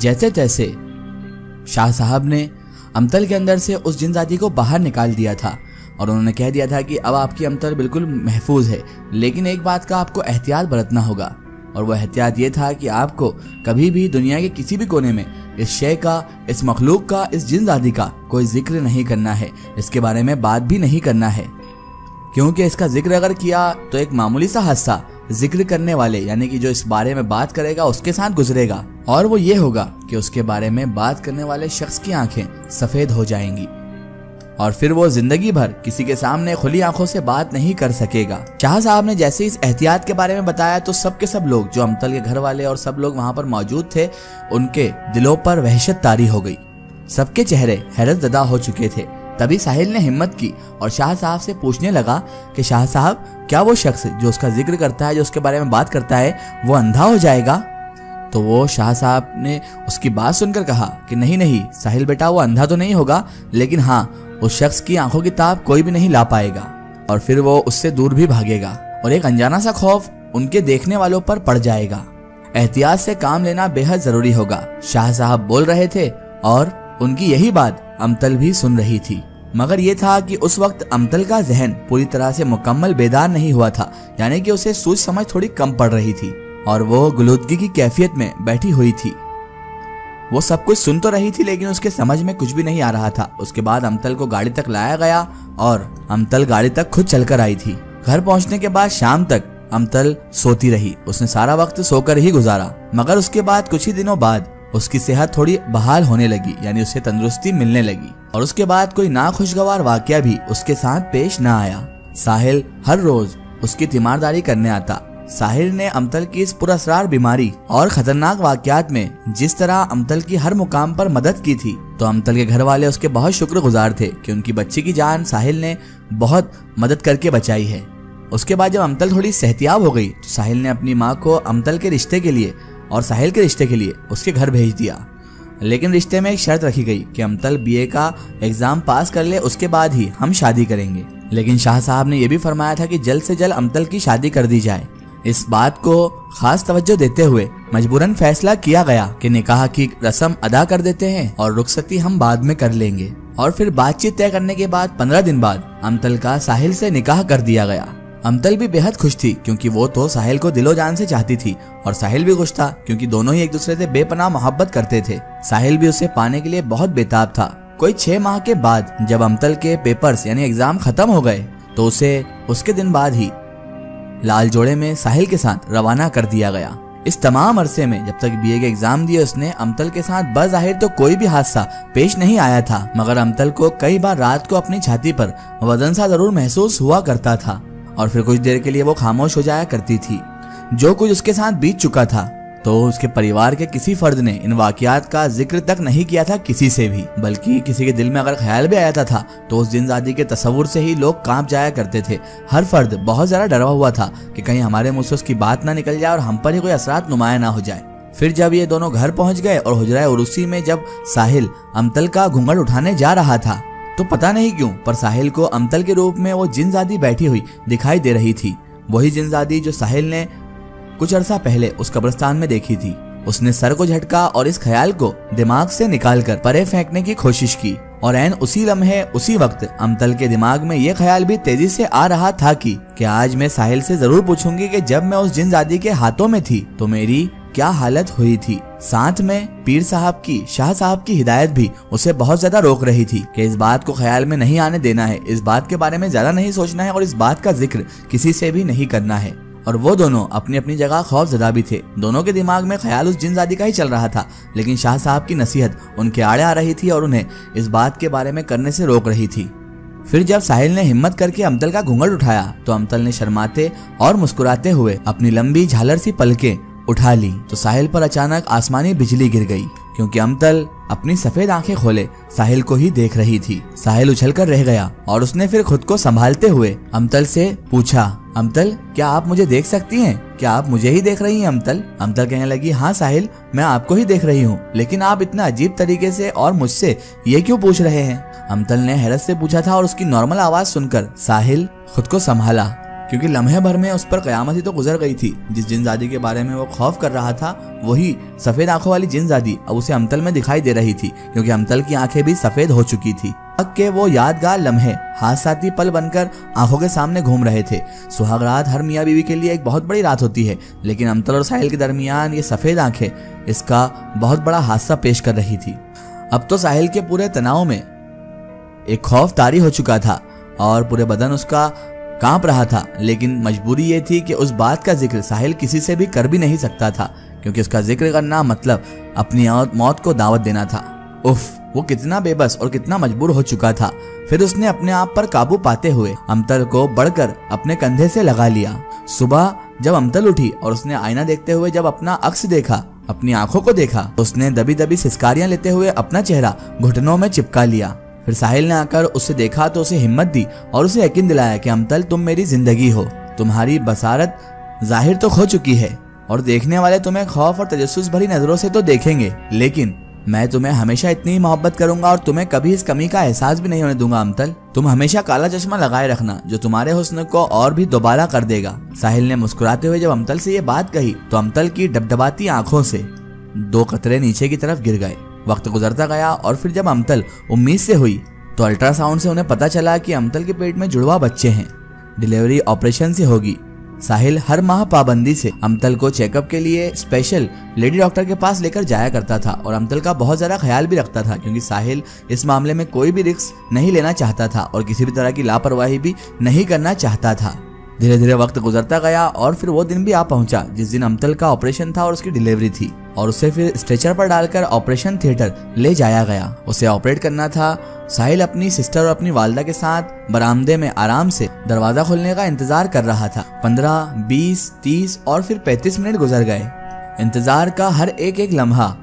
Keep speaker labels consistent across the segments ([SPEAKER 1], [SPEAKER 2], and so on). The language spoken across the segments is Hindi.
[SPEAKER 1] जैसे तैसे शाह साहब ने अमतल के अंदर से उस जिनजादी को बाहर निकाल दिया था और उन्होंने कह दिया था कि अब आपकी अमतल बिल्कुल महफूज है, लेकिन एक बात का आपको एहतियात बरतना होगा। और वह एहतियात ये था कि आपको कभी भी दुनिया के किसी भी कोने में इस शय का, इस मखलूक का, इस जिनजादी का कोई जिक्र नहीं करना है, इसके बारे में बात भी नहीं करना है, क्योंकि इसका जिक्र अगर किया तो एक मामूली सा हादसा जिक्र करने वाले यानी कि जो इस बारे में बात करेगा उसके साथ गुजरेगा, और वो ये होगा कि उसके बारे में बात करने वाले शख्स की आंखें सफेद हो जाएंगी और फिर वो जिंदगी भर किसी के सामने खुली आंखों से बात नहीं कर सकेगा। शाह साहब ने जैसे इस एहतियात के बारे में बताया तो सब के सब लोग, जो अमतल के घर वाले और सब लोग वहां पर मौजूद थे, उनके दिलों पर वहशत तारी हो गई। सबके चेहरे हैरत ज़दा हो चुके थे। तभी साहिल ने हिम्मत की और शाह साहब से पूछने लगा कि शाह साहब, क्या वो शख्स जो उसका जिक्र करता है, जो उसके बारे में बात करता है, वो अंधा हो जाएगा? तो वो शाह साहब ने उसकी बात सुनकर कहा कि नहीं नहीं साहिल बेटा, वो अंधा तो नहीं होगा, लेकिन हाँ, उस शख्स की आंखों की ताब कोई भी नहीं ला पाएगा और फिर वो उससे दूर भी भागेगा और एक अनजाना सा खौफ उनके देखने वालों पर पड़ जाएगा। एहतियात से काम लेना बेहद जरूरी होगा। शाह साहब बोल रहे थे और उनकी यही बात अमतल भी सुन रही थी, मगर यह था कि उस वक्त अमतल का जहन पूरी तरह से मुकम्मल बेदार नहीं हुआ था, यानी कि उसे सूझ समझ थोड़ी कम पड़ रही थी और वो गुलूदगी की कैफियत में बैठी हुई थी। वो सब कुछ सुन तो रही थी लेकिन उसके समझ में कुछ भी नहीं आ रहा था। उसके बाद अमतल को गाड़ी तक लाया गया और अमतल गाड़ी तक खुद चलकर आई थी। घर पहुंचने के बाद शाम तक अमतल सोती रही। उसने सारा वक्त सोकर ही गुजारा, मगर उसके बाद कुछ ही दिनों बाद उसकी सेहत थोड़ी बहाल होने लगी, यानी उसे तंदुरुस्ती मिलने लगी और उसके बाद कोई नाखुशगवार वाकया भी उसके साथ पेश न आया। साहिल हर रोज उसकी तीमारदारी करने आता। साहिल ने अमतल की इस पुरअसरार बीमारी और खतरनाक वाकयात में जिस तरह अमतल की हर मुकाम पर मदद की थी, तो अमतल के घर वाले उसके बहुत शुक्रगुजार थे कि उनकी बच्ची की जान साहिल ने बहुत मदद करके बचाई है। उसके बाद जब अमतल थोड़ी सेहतियाब हो गई तो साहिल ने अपनी माँ को अमतल के रिश्ते के लिए और साहिल के रिश्ते के लिए उसके घर भेज दिया, लेकिन रिश्ते में एक शर्त रखी गई कि अमतल बीए का एग्जाम पास कर ले, उसके बाद ही हम शादी करेंगे। लेकिन शाह साहब ने यह भी फरमाया था कि जल्द से जल्द अमतल की शादी कर दी जाए। इस बात को खास तवज्जो देते हुए मजबूरन फैसला किया गया कि निकाह की रस्म अदा कर देते हैं और रुखसती हम बाद में कर लेंगे। और फिर बातचीत तय करने के बाद 15 दिन बाद अमतल का साहिल से निकाह कर दिया गया। अमतल भी बेहद खुश थी क्योंकि वो तो साहिल को दिलो जान से चाहती थी और साहिल भी खुश था क्योंकि दोनों ही एक दूसरे से बेपनाह मोहब्बत करते थे। साहिल भी उसे पाने के लिए बहुत बेताब था। कोई 6 माह के बाद जब अमतल के पेपर्स यानी एग्जाम खत्म हो गए तो उसे उसके दिन बाद ही लाल जोड़े में साहिल के साथ रवाना कर दिया गया। इस तमाम अरसे में जब तक बीए के एग्जाम दिए उसने अमतल के साथ बज़ाहिर तो कोई भी हादसा पेश नहीं आया था, मगर अमतल को कई बार रात को अपनी छाती पर वजन सा जरूर महसूस हुआ करता था और फिर कुछ देर के लिए वो खामोश हो जाया करती थी। जो कुछ उसके साथ बीत चुका था तो उसके परिवार के किसी फर्द ने इन वाकयात का जिक्र तक नहीं किया था किसी से भी, बल्कि किसी के दिल में अगर ख्याल भी आया था तो उस जिनजादी के तस्वुर से ही लोग कांप जाया करते थे। हर फर्द बहुत ज्यादा डरा हुआ था कि कहीं हमारे मुंह से उसकी बात ना निकल जाए और हम पर ही कोई असरात नुमाया ना हो जाए। फिर जब ये दोनों घर पहुंच गए और हुजरा उर्सी में जब साहिल अमतल का घूंघट उठाने जा रहा था तो पता नहीं क्यों पर साहिल को अमतल के रूप में वो जिनजादी बैठी हुई दिखाई दे रही थी। वही जिनजादी जो साहिल ने कुछ अरसा पहले उस कब्रिस्तान में देखी थी। उसने सर को झटका और इस ख्याल को दिमाग से निकालकर परे फेंकने की कोशिश की और ऐन उसी लम्हे उसी वक्त अमतल के दिमाग में यह ख्याल भी तेजी से आ रहा था कि आज मैं साहिल से जरूर पूछूंगी कि जब मैं उस जिनजादी के हाथों में थी तो मेरी क्या हालत हुई थी। साथ में पीर साहब की, शाह साहब की हिदायत भी उसे बहुत ज्यादा रोक रही थी कि इस बात को ख्याल में नहीं आने देना है, इस बात के बारे में ज्यादा नहीं सोचना है और इस बात का जिक्र किसी से भी नहीं करना है। और वो दोनों अपनी अपनी जगह खौफजदा भी थे। दोनों के दिमाग में ख्याल उस जिनजादी का ही चल रहा था, लेकिन शाह साहब की नसीहत उनके आड़े आ रही थी और उन्हें इस बात के बारे में करने से रोक रही थी। फिर जब साहिल ने हिम्मत करके अमतल का घूंघट उठाया तो अमतल ने शर्माते और मुस्कुराते हुए अपनी लंबी झालर सी पलकें उठा ली तो साहिल पर अचानक आसमानी बिजली गिर गई, क्योंकि अमतल अपनी सफेद आंखें खोले साहिल को ही देख रही थी। साहिल उछलकर रह गया और उसने फिर खुद को संभालते हुए अमतल से पूछा, अमतल क्या आप मुझे देख सकती हैं? क्या आप मुझे ही देख रही हैं अमतल? अमतल कहने लगी, हाँ साहिल, मैं आपको ही देख रही हूँ, लेकिन आप इतना अजीब तरीके से और मुझसे ये क्यों पूछ रहे हैं? अमतल ने हैरत से पूछा था और उसकी नॉर्मल आवाज सुनकर साहिल खुद को संभाला क्योंकि लम्हे भर में उस पर कयामत ही तो गुजर गई थी। जिस जिनजादी के बारे में वो खौफ कर रहा था वही सफेद आंखों वाली जिनजादी अब उसे अमतल में दिखाई दे रही थी, क्योंकि अमतल की आंखें भी सफेद हो चुकी थी। अब के वो यादगार लम्हे हादसाती पल बनकर आंखों के सामने घूम रहे थे। सुहाग रात हर मियाँ बीवी के लिए एक बहुत बड़ी रात होती है, लेकिन अमतल और साहिल के दरमियान ये सफेद आंखें इसका बहुत बड़ा हादसा पेश कर रही थी। अब तो साहिल के पूरे तनाव में एक खौफ तारी हो चुका था और पूरे बदन उसका कांप रहा था, लेकिन मजबूरी ये थी कि उस बात का जिक्र साहिल किसी से भी कर भी नहीं सकता था, क्योंकि उसका जिक्र करना मतलब अपनी मौत को दावत देना था। उफ, वो कितना बेबस और कितना मजबूर हो चुका था। फिर उसने अपने आप पर काबू पाते हुए अमतल को बढ़कर अपने कंधे से लगा लिया। सुबह जब अमतल उठी और उसने आईना देखते हुए जब अपना अक्स देखा, अपनी आंखों को देखा, उसने दबी दबी सिसकारियां लेते हुए अपना चेहरा घुटनों में चिपका लिया। फिर साहिल ने आकर उसे देखा तो उसे हिम्मत दी और उसे यकीन दिलाया कि अमतल तुम मेरी जिंदगी हो, तुम्हारी बसारत जाहिर तो खो चुकी है और देखने वाले तुम्हें खौफ और तजस्सुस भरी नजरों से तो देखेंगे, लेकिन मैं तुम्हें हमेशा इतनी ही मोहब्बत करूंगा और तुम्हें कभी इस कमी का एहसास भी नहीं होने दूंगा। अमतल, तुम हमेशा काला चश्मा लगाए रखना जो तुम्हारे हुस्न को और भी दोबारा कर देगा। साहिल ने मुस्कुराते हुए जब अमतल से ये बात कही तो अमतल की डबडबाती आंखों से 2 कतरे नीचे की तरफ गिर गए। वक्त गुजरता गया और फिर जब अमतल उम्मीद से हुई तो अल्ट्रासाउंड से उन्हें पता चला कि अमतल के पेट में जुड़वा बच्चे हैं। डिलीवरी ऑपरेशन से होगी। साहिल हर माह पाबंदी से अमतल को चेकअप के लिए स्पेशल लेडी डॉक्टर के पास लेकर जाया करता था और अमतल का बहुत ज्यादा ख्याल भी रखता था, क्योंकि साहिल इस मामले में कोई भी रिस्क नहीं लेना चाहता था और किसी भी तरह की लापरवाही भी नहीं करना चाहता था। धीरे धीरे वक्त गुजरता गया और फिर वो दिन भी आ पहुंचा जिस दिन अमतल का ऑपरेशन था और उसकी डिलीवरी थी, और उसे फिर स्ट्रेचर पर डालकर ऑपरेशन थिएटर ले जाया गया। उसे ऑपरेट करना था। साहिल अपनी सिस्टर और अपनी वालदा के साथ बरामदे में आराम से दरवाजा खुलने का इंतजार कर रहा था। 15, 20, 30 और फिर 35 मिनट गुजर गए। इंतजार का हर एक लम्हा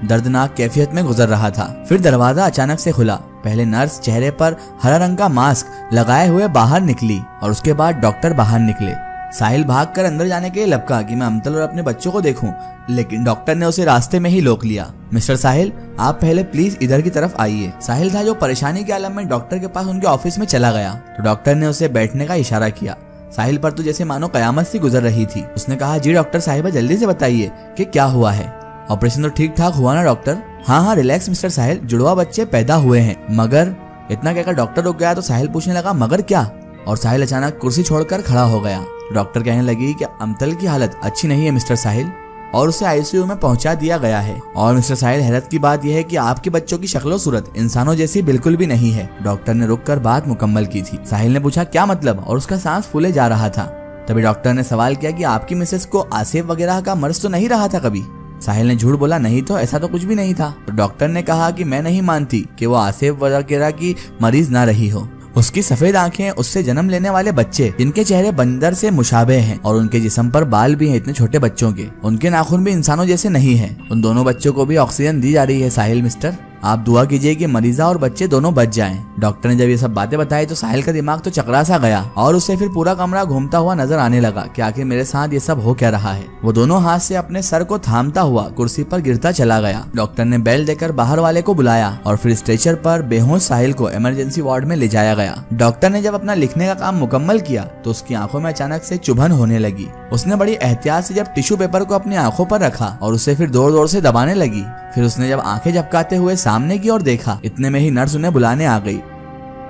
[SPEAKER 1] दर्दनाक कैफियत में गुजर रहा था। फिर दरवाजा अचानक से खुला। पहले नर्स चेहरे पर हरा रंग का मास्क लगाए हुए बाहर निकली और उसके बाद डॉक्टर बाहर निकले। साहिल भागकर अंदर जाने के लिए लपका कि मैं अमतल और अपने बच्चों को देखूं, लेकिन डॉक्टर ने उसे रास्ते में ही रोक लिया। मिस्टर साहिल, आप पहले प्लीज इधर की तरफ आइए। साहिल था जो परेशानी के आलम में डॉक्टर के पास उनके ऑफिस में चला गया तो डॉक्टर ने उसे बैठने का इशारा किया। साहिल पर तो जैसे मानो कयामत सी गुजर रही थी। उसने कहा, जी डॉक्टर साहिबा, जल्दी से बताइए कि क्या हुआ है। ऑपरेशन तो ठीक ठाक हुआ ना डॉक्टर? हाँ, रिलैक्स मिस्टर साहिल, जुड़वा बच्चे पैदा हुए हैं। मगर? इतना कहकर डॉक्टर रुक गया तो साहिल पूछने लगा, मगर क्या? और साहिल अचानक कुर्सी छोड़कर खड़ा हो गया। डॉक्टर कहने लगी कि अमतल की हालत अच्छी नहीं है मिस्टर साहिल, और उसे आईसीयू में पहुंचा दिया गया है। और मिस्टर साहिल, हैरत की बात यह है कि आपके बच्चों की शक्लो सूरत इंसानों जैसी बिल्कुल भी नहीं है। डॉक्टर ने रुककर बात मुकम्मल की थी। साहिल ने पूछा, क्या मतलब? और उसका सांस फूले जा रहा था। तभी डॉक्टर ने सवाल किया कि आपकी मिसेस को आसिफ वगैरह का मर्ज तो नहीं रहा था कभी? साहिल ने झूठ बोला, नहीं तो, ऐसा तो कुछ भी नहीं था। तो डॉक्टर ने कहा कि मैं नहीं मानती कि वो आसिफ वगैरह की मरीज ना रही हो। उसकी सफेद आंखें, उससे जन्म लेने वाले बच्चे जिनके चेहरे बंदर से मुशाबे हैं और उनके जिस्म पर बाल भी हैं इतने छोटे बच्चों के, उनके नाखून भी इंसानों जैसे नहीं हैं। उन दोनों बच्चों को भी ऑक्सीजन दी जा रही है। साहिल मिस्टर, आप दुआ कीजिए कि मरीजा और बच्चे दोनों बच जाएं। डॉक्टर ने जब ये सब बातें बताई तो साहिल का दिमाग तो चकरा सा गया और उसे फिर पूरा कमरा घूमता हुआ नजर आने लगा कि आखिर मेरे साथ ये सब हो क्या रहा है। वो दोनों हाथ से अपने सर को थामता हुआ कुर्सी पर गिरता चला गया। डॉक्टर ने बेल देकर बाहर वाले को बुलाया और फिर स्ट्रेचर पर बेहोश साहिल को इमरजेंसी वार्ड में ले जाया गया। डॉक्टर ने जब अपना लिखने का काम मुकम्मल किया तो उसकी आंखों में अचानक से चुभन होने लगी। उसने बड़ी एहतियात से जब टिश्यू पेपर को अपनी आंखों पर रखा और उसे फिर जोर जोर से दबाने लगी। फिर उसने जब आंखें झपकाते हुए सामने की ओर देखा, इतने में ही नर्स उन्हें बुलाने आ गई।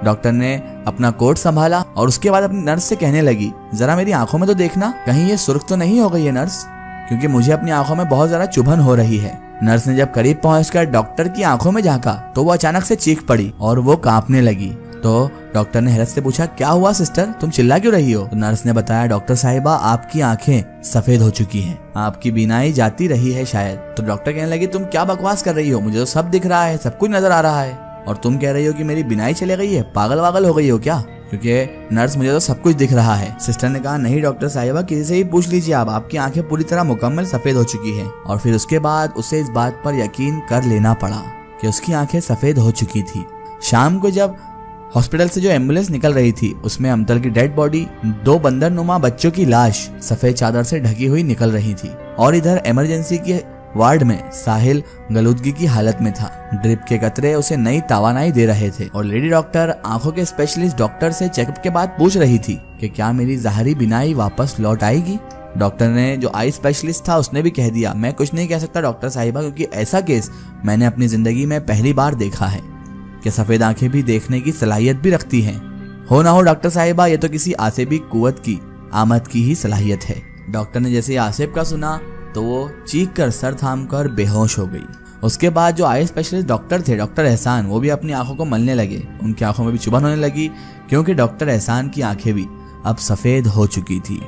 [SPEAKER 1] डॉक्टर ने अपना कोट संभाला और उसके बाद अपनी नर्स से कहने लगी, जरा मेरी आंखों में तो देखना, कहीं ये सुर्ख तो नहीं हो गई है नर्स, क्योंकि मुझे अपनी आंखों में बहुत ज्यादा चुभन हो रही है। नर्स ने जब करीब पहुंचकर डॉक्टर की आंखों में झांका तो वो अचानक से चीख पड़ी और वो कांपने लगी। तो डॉक्टर ने हैरत से पूछा, क्या हुआ सिस्टर, तुम चिल्ला क्यों रही हो? तो नर्स ने बताया, डॉक्टर साहिबा, आपकी आंखें सफेद हो चुकी हैं, आपकी बीनाई जाती रही है शायद। तो डॉक्टर कहने लगी, तुम क्या बकवास कर रही हो, मुझे तो सब दिख रहा है, सब कुछ नजर आ रहा है, और तुम कह रही हो कि मेरी बीनाई चली गई है, पागल वागल हो गई हो क्या? क्योंकि नर्स, मुझे तो सब कुछ दिख रहा है। सिस्टर ने कहा, नहीं डॉक्टर साहिबा, किसी से ही पूछ लीजिए आप, आपकी आंखें पूरी तरह मुकम्मल सफेद हो चुकी है। और फिर उसके बाद उसे इस बात पर यकीन कर लेना पड़ा कि उसकी आंखें सफेद हो चुकी थी। शाम को जब हॉस्पिटल से जो एम्बुलेंस निकल रही थी उसमें अमतल की डेड बॉडी, 2 बंदरनुमा बच्चों की लाश सफेद चादर से ढकी हुई निकल रही थी। और इधर इमरजेंसी के वार्ड में साहिल गलूदगी की हालत में था। ड्रिप के कतरे उसे नई तवानाई दे रहे थे और लेडी डॉक्टर आंखों के स्पेशलिस्ट डॉक्टर से चेकअप के बाद पूछ रही थी कि क्या मेरी ज़ाहरी बीनाई वापस लौट आएगी। डॉक्टर ने, जो आई स्पेशलिस्ट था, उसने भी कह दिया, मैं कुछ नहीं कह सकता डॉक्टर साहिबा, क्योंकि ऐसा केस मैंने अपनी जिंदगी में पहली बार देखा है कि सफेद आंखें भी देखने की सलाहियत भी रखती हैं। हो ना हो डॉक्टर साहिबा, ये तो किसी आसिफी कुव्वत की आमद की ही सलाहियत है। डॉक्टर ने जैसे आसिफ का सुना तो वो चीख कर सर थाम कर बेहोश हो गई। उसके बाद जो आई स्पेशलिस्ट डॉक्टर थे, डॉक्टर एहसान, वो भी अपनी आंखों को मलने लगे। उनकी आंखों में भी चुभन होने लगी क्योंकि डॉक्टर एहसान की आंखें भी अब सफेद हो चुकी थी।